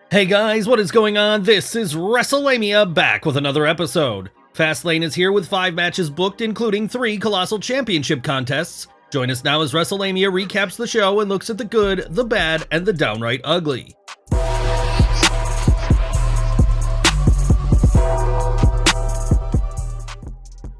Hey guys, what is going on? This is Wrestlelamia, back with another episode. Fastlane is here with 5 matches booked, including 3 Colossal Championship contests. Join us now as Wrestlelamia recaps the show and looks at the good, the bad, and the downright ugly.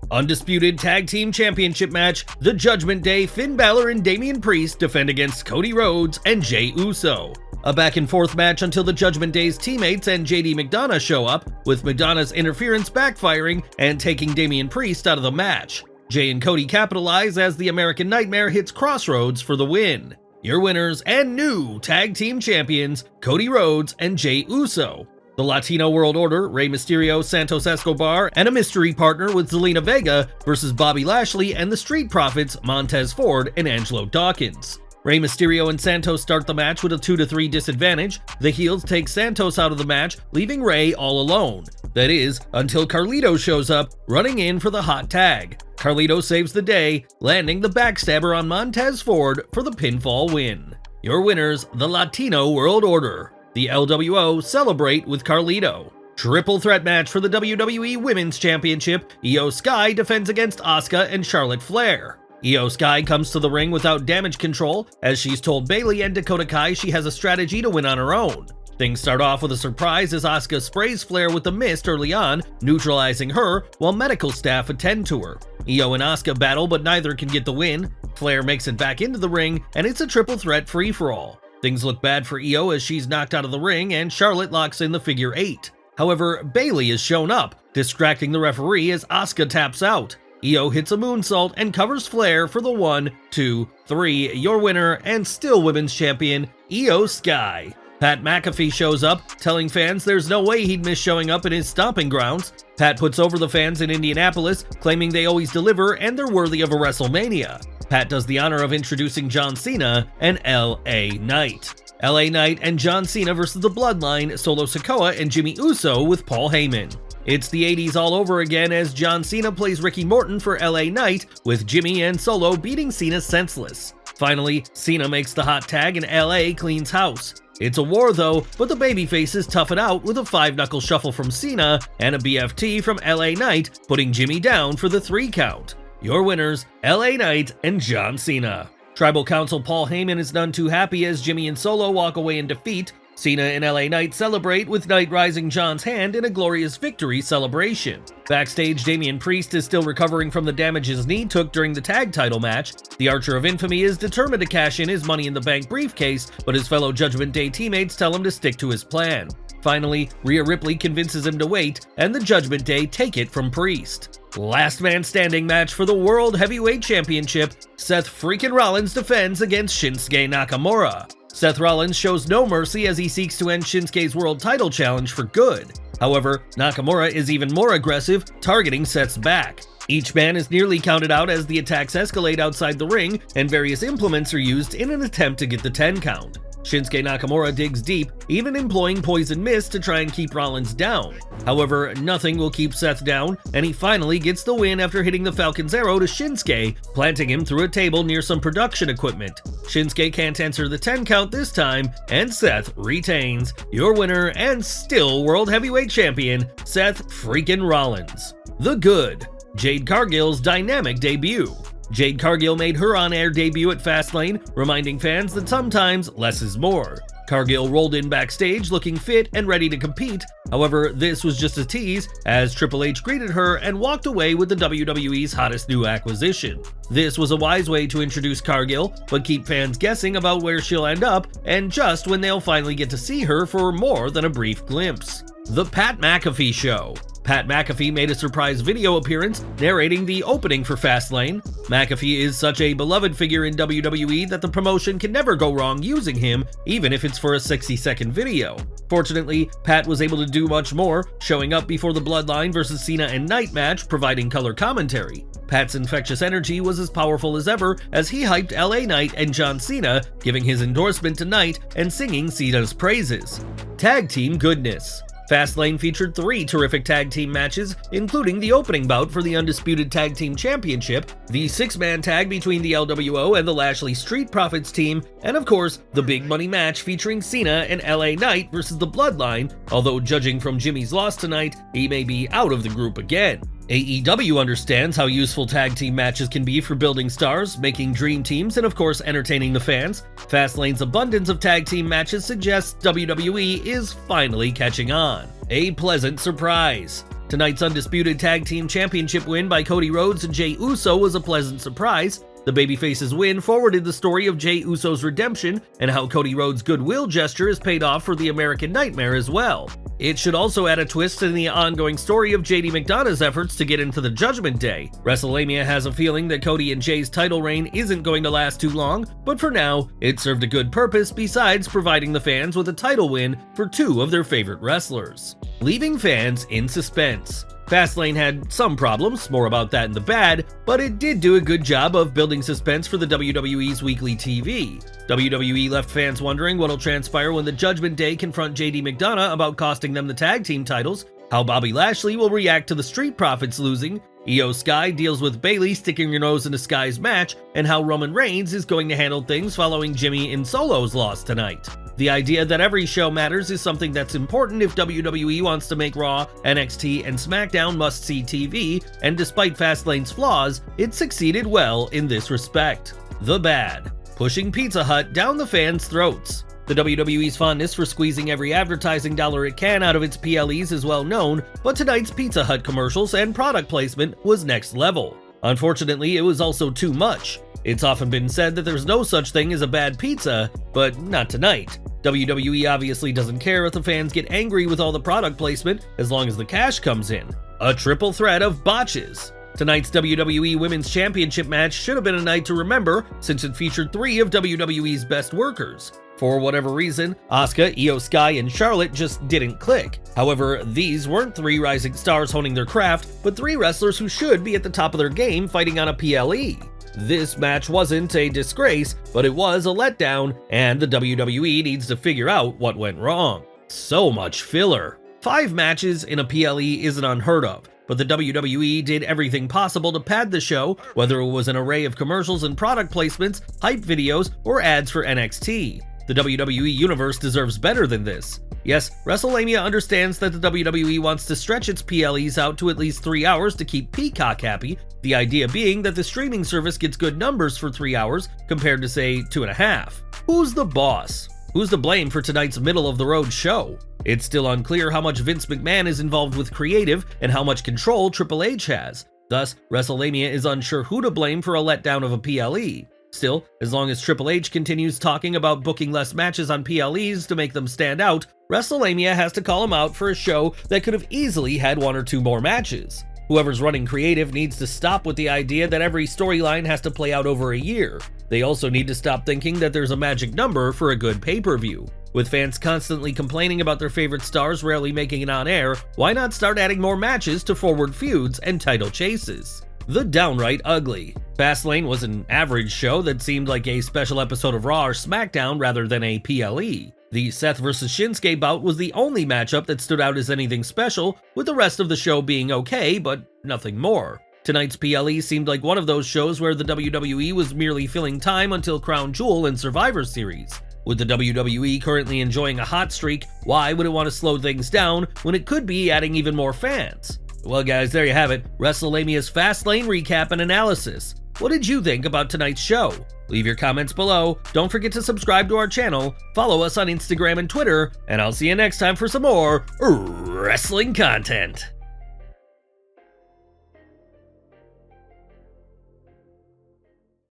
Undisputed Tag Team Championship match, the Judgment Day, Finn Balor and Damian Priest defend against Cody Rhodes and Jey Uso. A back-and-forth match until the Judgment Day's teammates and JD McDonough show up, with McDonough's interference backfiring and taking Damian Priest out of the match. Jey and Cody capitalize as the American Nightmare hits Crossroads for the win. Your winners and new Tag Team Champions, Cody Rhodes and Jey Uso. The Latino World Order, Rey Mysterio, Santos Escobar, and a mystery partner with Zelina Vega versus Bobby Lashley and the Street Profits, Montez Ford and Angelo Dawkins. Rey Mysterio and Santos start the match with a 2-3 disadvantage. The heels take Santos out of the match, leaving Rey all alone. That is, until Carlito shows up, running in for the hot tag. Carlito saves the day, landing the backstabber on Montez Ford for the pinfall win. Your winners, the Latino World Order. The LWO celebrate with Carlito. Triple threat match for the WWE Women's Championship. Io Sky defends against Asuka and Charlotte Flair. Io Sky comes to the ring without damage control, as she's told Bayley and Dakota Kai she has a strategy to win on her own. Things start off with a surprise as Asuka sprays Flair with the mist early on, neutralizing her, while medical staff attend to her. Io and Asuka battle, but neither can get the win. Flair makes it back into the ring, and it's a triple threat free-for-all. Things look bad for Io as she's knocked out of the ring, and Charlotte locks in the figure 8. However, Bayley has shown up, distracting the referee as Asuka taps out. Io hits a moonsault and covers Flair for the 1, 2, 3, your winner and still women's champion, Io Sky. Pat McAfee shows up, telling fans there's no way he'd miss showing up in his stomping grounds. Pat puts over the fans in Indianapolis, claiming they always deliver and they're worthy of a WrestleMania. Pat does the honor of introducing John Cena and LA Knight. LA Knight and John Cena versus the Bloodline, Solo Sikoa and Jimmy Uso with Paul Heyman. It's the 80s all over again as John Cena plays Ricky Morton for LA Knight, with Jimmy and Solo beating Cena senseless. Finally, Cena makes the hot tag and LA cleans house. It's a war though, but the babyfaces tough it out with a 5-knuckle shuffle from Cena and a BFT from LA Knight, putting Jimmy down for the 3 count. Your winners, LA Knight and John Cena. Tribal Council Paul Heyman is none too happy as Jimmy and Solo walk away in defeat. Cena and LA Knight celebrate with Knight rising John's hand in a glorious victory celebration. Backstage, Damian Priest is still recovering from the damage his knee took during the tag title match. The Archer of Infamy is determined to cash in his Money in the Bank briefcase, but his fellow Judgment Day teammates tell him to stick to his plan. Finally, Rhea Ripley convinces him to wait, and the Judgment Day take it from Priest. Last man standing match for the World Heavyweight Championship, Seth freaking Rollins defends against Shinsuke Nakamura. Seth Rollins shows no mercy as he seeks to end Shinsuke's world title challenge for good. However, Nakamura is even more aggressive, targeting Seth's back. Each man is nearly counted out as the attacks escalate outside the ring, and various implements are used in an attempt to get the 10 count. Shinsuke Nakamura digs deep, even employing Poison Mist to try and keep Rollins down. However, nothing will keep Seth down, and he finally gets the win after hitting the Falcon's Arrow to Shinsuke, planting him through a table near some production equipment. Shinsuke can't answer the 10 count this time, and Seth retains. Your winner and still World Heavyweight Champion, Seth freaking Rollins. The good, Jade Cargill's dynamic debut. Jade Cargill made her on-air debut at Fastlane, reminding fans that sometimes less is more. Cargill rolled in backstage looking fit and ready to compete. However, this was just a tease, as Triple H greeted her and walked away with the WWE's hottest new acquisition. This was a wise way to introduce Cargill, but keep fans guessing about where she'll end up, and just when they'll finally get to see her for more than a brief glimpse. The Pat McAfee Show. Pat McAfee made a surprise video appearance narrating the opening for Fastlane. McAfee is such a beloved figure in WWE that the promotion can never go wrong using him, even if it's for a 60-second video. Fortunately, Pat was able to do much more, showing up before the Bloodline versus Cena and Knight match, providing color commentary. Pat's infectious energy was as powerful as ever as he hyped LA Knight and John Cena, giving his endorsement to Knight and singing Cena's praises. Tag team goodness. Fastlane featured 3 terrific tag team matches, including the opening bout for the Undisputed Tag Team Championship, the 6-man tag between the LWO and the Lashley Street Profits team, and of course, the big money match featuring Cena and LA Knight versus the Bloodline, although judging from Jimmy's loss tonight, he may be out of the group again. AEW understands how useful tag team matches can be for building stars, making dream teams, and of course entertaining the fans. Fastlane's abundance of tag team matches suggests WWE is finally catching on. A pleasant surprise. Tonight's Undisputed Tag Team Championship win by Cody Rhodes and Jey Uso was a pleasant surprise. The babyface's win forwarded the story of Jey Uso's redemption and how Cody Rhodes' goodwill gesture is paid off for the American Nightmare as well. It should also add a twist in the ongoing story of JD McDonough's efforts to get into the Judgment Day. Wrestlelamia has a feeling that Cody and Jay's title reign isn't going to last too long, but for now, it served a good purpose besides providing the fans with a title win for 2 of their favorite wrestlers. Leaving fans in suspense. Fastlane had some problems, more about that in the bad, but it did do a good job of building suspense for the WWE's weekly TV. WWE left fans wondering what'll transpire when the Judgment Day confront JD McDonough about costing them the tag team titles, how Bobby Lashley will react to the Street Profits losing, Io Sky deals with Bayley sticking her nose into Sky's match, and how Roman Reigns is going to handle things following Jimmy and Solo's loss tonight. The idea that every show matters is something that's important if WWE wants to make Raw, NXT, and SmackDown must-see TV, and despite Fastlane's flaws, it succeeded well in this respect. The bad. Pushing Pizza Hut down the fans' throats. The WWE's fondness for squeezing every advertising dollar it can out of its PLEs is well known, but tonight's Pizza Hut commercials and product placement was next level. Unfortunately, it was also too much. It's often been said that there's no such thing as a bad pizza, but not tonight. WWE obviously doesn't care if the fans get angry with all the product placement as long as the cash comes in. A triple threat of botches. Tonight's WWE Women's Championship match should have been a night to remember since it featured 3 of WWE's best workers. For whatever reason, Asuka, Io Sky, and Charlotte just didn't click. However, these weren't 3 rising stars honing their craft, but 3 wrestlers who should be at the top of their game fighting on a PLE. This match wasn't a disgrace, but it was a letdown, and the WWE needs to figure out what went wrong. So much filler. 5 matches in a PLE isn't unheard of, but the WWE did everything possible to pad the show, whether it was an array of commercials and product placements, hype videos, or ads for NXT. The WWE Universe deserves better than this. Yes, Wrestlelamia understands that the WWE wants to stretch its PLEs out to at least 3 hours to keep Peacock happy, the idea being that the streaming service gets good numbers for 3 hours compared to, say, 2.5. Who's the boss? Who's to blame for tonight's middle-of-the-road show? It's still unclear how much Vince McMahon is involved with creative and how much control Triple H has. Thus, Wrestlelamia is unsure who to blame for a letdown of a PLE. Still, as long as Triple H continues talking about booking less matches on PLEs to make them stand out, Wrestlelamia has to call him out for a show that could have easily had 1 or 2 more matches. Whoever's running creative needs to stop with the idea that every storyline has to play out over a year. They also need to stop thinking that there's a magic number for a good pay-per-view. With fans constantly complaining about their favorite stars rarely making it on air, why not start adding more matches to forward feuds and title chases? The downright ugly. Fastlane was an average show that seemed like a special episode of Raw or SmackDown rather than a PLE. The Seth vs. Shinsuke bout was the only matchup that stood out as anything special, with the rest of the show being okay, but nothing more. Tonight's PLE seemed like one of those shows where the WWE was merely filling time until Crown Jewel and Survivor Series. With the WWE currently enjoying a hot streak, why would it want to slow things down when it could be adding even more fans? Well guys, there you have it, Wrestlemania's Fastlane recap and analysis. What did you think about tonight's show? Leave your comments below, don't forget to subscribe to our channel, follow us on Instagram and Twitter, and I'll see you next time for some more wrestling content.